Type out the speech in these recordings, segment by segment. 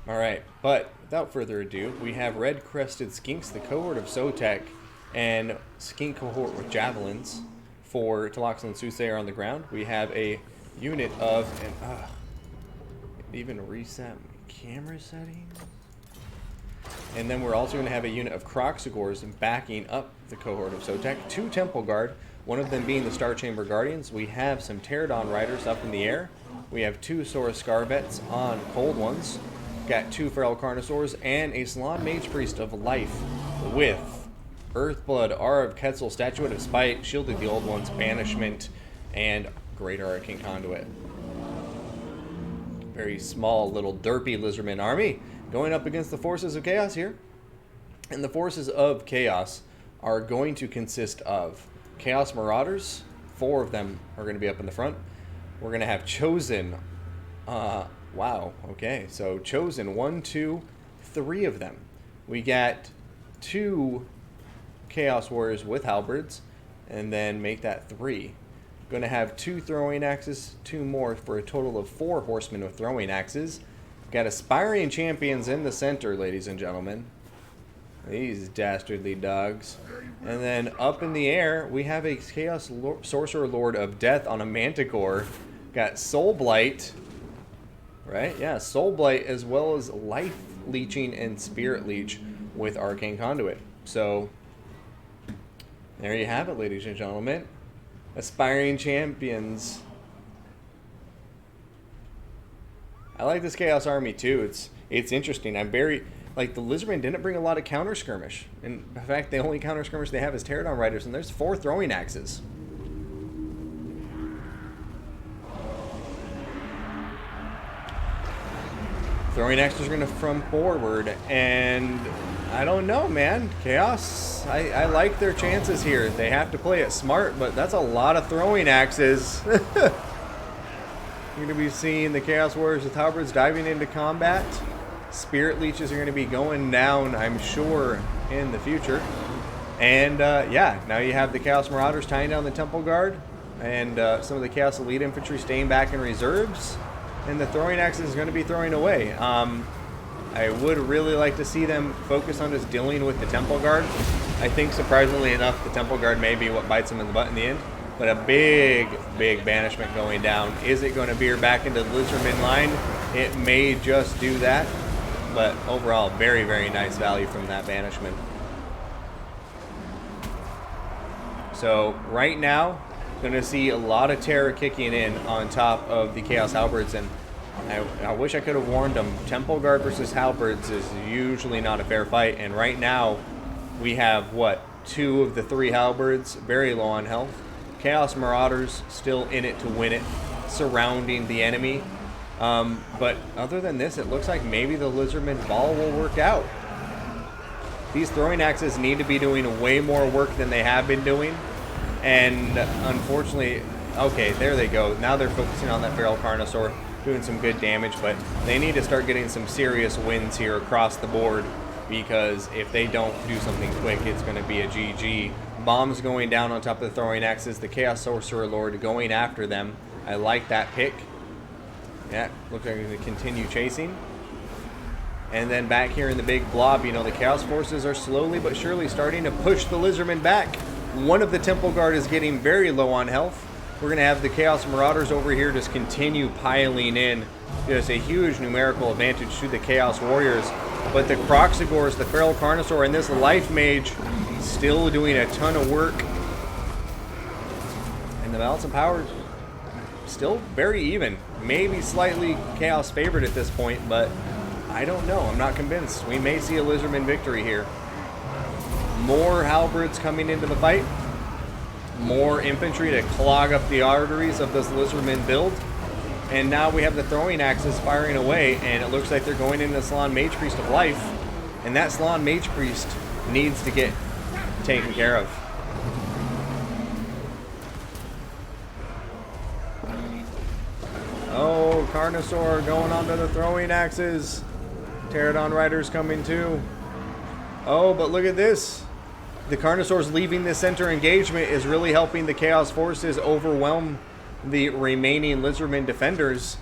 Alright, but without further ado, we have red-crested skinks, the cohort of Sotek, and skink cohort with javelins for Tlaxtlan Soothsayer on the ground. We have a unit of, and even reset my camera settings. And then we're also going to have a unit of Croxagors backing up the cohort of Sotek. 2 Temple Guard, one of them being the Star Chamber Guardians. We have some Pterodon Riders up in the air. We have 2 Saurus Scarvets on Cold Ones. Got 2 Feral Carnosaurs and a Salon Mage Priest of Life with Earthblood, Aura of Quetzal, Statuette of Spite, Shield of the Old Ones, Banishment, and Great Arcane Conduit. Very small little derpy Lizardmen army going up against the forces of Chaos here. And the forces of Chaos are going to consist of Chaos Marauders. 4 of them are going to be up in the front. We're going to have Chosen. Wow, okay. So Chosen, 1, 2, 3 of them. We got 2 Chaos Warriors with Halberds, and then make that 3. Going to have 2 throwing axes, 2 more for a total of 4 horsemen with throwing axes. Got Aspiring Champions in the center, ladies and gentlemen. These dastardly dogs. And then up in the air, we have a Chaos Sorcerer Lord of Death on a Manticore. Got Soul Blight. Right? Yeah, Soul Blight as well as Life Leeching and Spirit Leech with Arcane Conduit. So, there you have it, ladies and gentlemen. Aspiring Champions. I like this Chaos Army too. It's interesting. I'm very... Like, the Lizardmen didn't bring a lot of counter skirmish. In fact, the only counter skirmish they have is Pterodon Riders, and there's 4 throwing axes. Throwing axes are going to from forward, and I don't know, man. Chaos, I like their chances here. They have to play it smart, but that's a lot of throwing axes. You're going to be seeing the Chaos Warriors with halberds diving into combat. Spirit Leeches are going to be going down, I'm sure, in the future. And, yeah, now you have the Chaos Marauders tying down the Temple Guard, and some of the Chaos Elite Infantry staying back in reserves. And the throwing axes is going to be throwing away. I would really like to see them focus on just dealing with the Temple Guard. I think, surprisingly enough, the Temple Guard may be what bites them in the butt in the end. But a big, big banishment going down. Is it going to veer back into the Lizardman line? It may just do that. But overall, very, very nice value from that banishment. So, right now, going to see a lot of terror kicking in on top of the Chaos Halberds, and I wish I could have warned them. Temple Guard versus Halberds is usually not a fair fight, and right now we have, what, 2 of the 3 Halberds very low on health. Chaos Marauders still in it to win it, surrounding the enemy. But other than this, it looks like maybe the Lizardman ball will work out. These throwing axes need to be doing way more work than they have been doing. And unfortunately, okay, there they go. Now they're focusing on that Feral Carnosaur, doing some good damage, but they need to start getting some serious wins here across the board, because if they don't do something quick, it's going to be a GG. Bombs going down on top of the throwing axes, the Chaos Sorcerer Lord going after them. I like that pick. Yeah, looks like they're going to continue chasing. And then back here in the big blob, you know, the Chaos Forces are slowly but surely starting to push the Lizardmen back. One of the Temple Guard is getting very low on health. We're going to have the Chaos Marauders over here just continue piling in. There's a huge numerical advantage to the Chaos Warriors. But the Croxagors, the Feral Carnosaur, and this Life Mage still doing a ton of work. And the balance of power still very even. Maybe slightly Chaos favored at this point, but I don't know. I'm not convinced. We may see a Lizardman victory here. More Halberds coming into the fight. More infantry to clog up the arteries of this Lizardman build. And now we have the throwing axes firing away, and it looks like they're going into the Salon Mage Priest of Life. And that Salon Mage Priest needs to get taken care of. Oh, Carnosaur going onto the throwing axes. Pterodon Riders coming too. Oh, but look at this. The Carnosaurs leaving the center engagement is really helping the Chaos Forces overwhelm the remaining Lizardman defenders.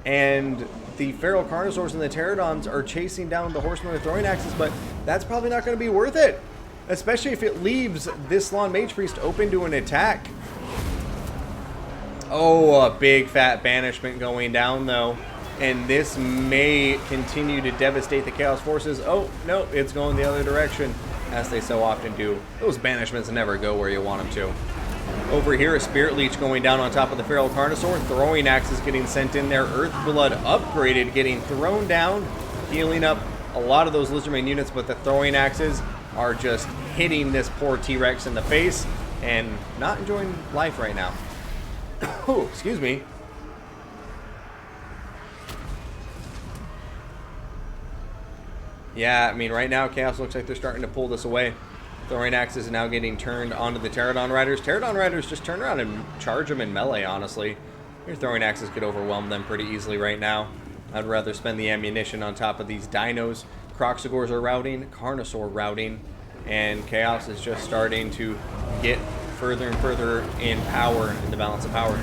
And the Feral Carnosaurs and the Pterodons are chasing down the Horsemen with throwing axes, but that's probably not going to be worth it. Especially if it leaves this Tlaxtlan Mage Priest open to an attack. Oh, a big fat banishment going down, though. And this may continue to devastate the Chaos Forces. Oh, no, it's going the other direction, as they so often do. Those banishments never go where you want them to. Over here, a Spirit Leech going down on top of the Feral Carnosaur. Throwing axes getting sent in there. Earthblood upgraded, getting thrown down, healing up a lot of those Lizardmen units, but the throwing axes are just hitting this poor T-Rex in the face and not enjoying life right now. Oh, excuse me. Yeah, I mean, right now, Chaos looks like they're starting to pull this away. Throwing axes are now getting turned onto the Pterodon Riders. Pterodon Riders just turn around and charge them in melee, honestly. Your throwing axes could overwhelm them pretty easily right now. I'd rather spend the ammunition on top of these dinos. Croxagors are routing, Carnosaur routing, and Chaos is just starting to get further and further in power, in the balance of power.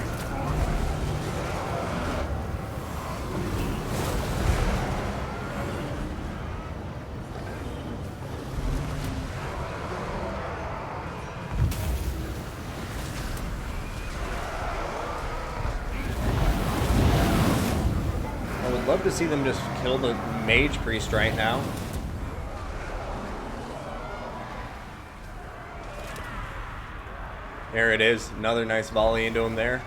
Love to see them just kill the Mage Priest right now. There it is. Another nice volley into him there.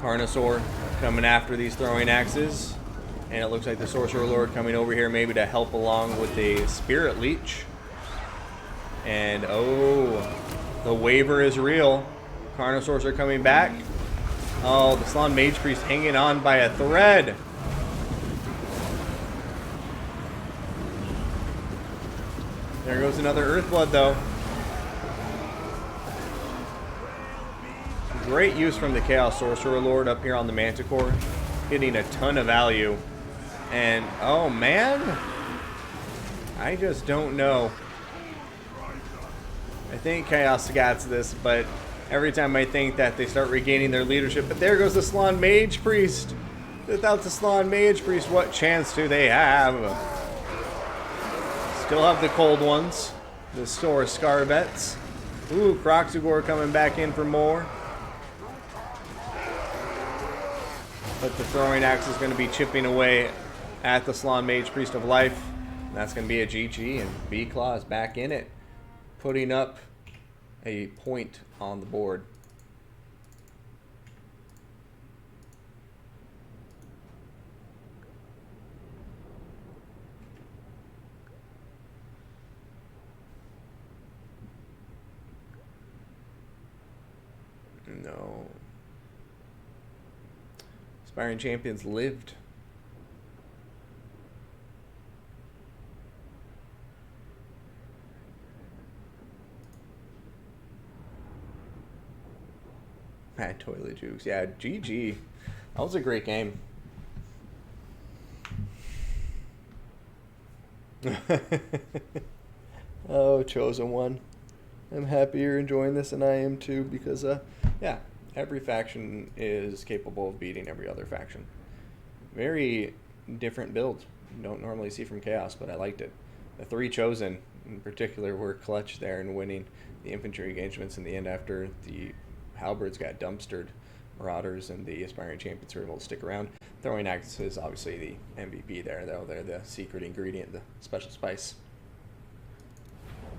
Carnosaur coming after these throwing axes. And it looks like the Sorcerer Lord coming over here maybe to help along with the Spirit Leech. And oh, the waiver is real. Carnosaurs are coming back. Oh, the Tlaxtlan Mage Priest hanging on by a thread. There goes another Earthblood, though. Great use from the Chaos Sorcerer Lord up here on the Manticore. Hitting a ton of value. And, oh man. I just don't know. I think Chaos gets this, but every time I think that, they start regaining their leadership. But there goes the Tlaxtlan Mage Priest. Without the Tlaxtlan Mage Priest, what chance do they have? Still have the cold ones. The Sore Scarvets. Ooh, Croxagor coming back in for more. But the throwing axe is going to be chipping away at the Tlaxtlan Mage Priest of Life. And that's going to be a GG, and vClaw is back in it, putting up a point on the board. No. Aspiring Champions lived. Toilet Jukes. Yeah, GG. That was a great game. Oh, Chosen One. I'm happy you're enjoying this, and I am too, because, yeah, every faction is capable of beating every other faction. Very different build. You don't normally see from Chaos, but I liked it. The three Chosen, in particular, were clutch there in winning the infantry engagements in the end after the Halberds got dumpstered. Marauders and the Aspiring Champions were able to stick around. Throwing Axe is obviously the MVP there, though. They're the secret ingredient, the special spice.